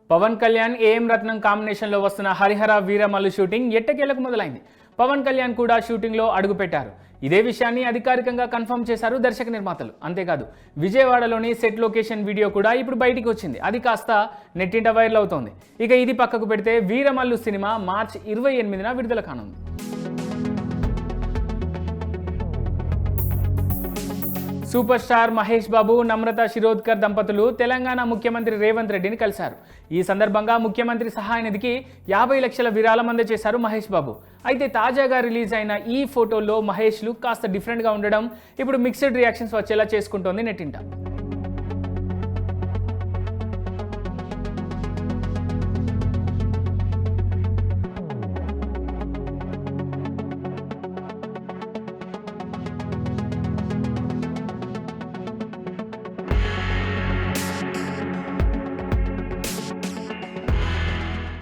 Pawan Kalyan AM రత్నం కాంబినేషన్లో వస్తున్న Harihara Veeramallu shooting ఎట్టకేలకు మొదలైంది. పవన్ కళ్యాణ్ కూడా షూటింగ్లో అడుగుపెట్టారు. ఇదే విషయాన్ని అధికారికంగా కన్ఫర్మ్ చేశారు దర్శక నిర్మాతలు. అంతేకాదు విజయవాడలోని సెట్ లొకేషన్ వీడియో కూడా ఇప్పుడు బయటికి వచ్చింది. అది కాస్త నెట్టింట వైరల్ అవుతోంది. ఇక ఇది పక్కకు పెడితే వీరమల్లు సినిమా మార్చి 28న విడుదల కానుంది. సూపర్ స్టార్ మహేష్ బాబు, నమ్రత శిరోద్కర్ దంపతులు తెలంగాణ ముఖ్యమంత్రి రేవంత్ రెడ్డిని కలిశారు. ఈ సందర్భంగా ముఖ్యమంత్రి సహాయ నిధికి 50 లక్షల విరాళం అందజేశారు మహేష్ బాబు. అయితే తాజాగా రిలీజ్ అయిన ఈ ఫోటోల్లో మహేష్ లుక్ కాస్త డిఫరెంట్గా ఉండడం ఇప్పుడు మిక్స్డ్ రియాక్షన్స్ వచ్చేలా చేసుకుంటోంది నెట్టింట.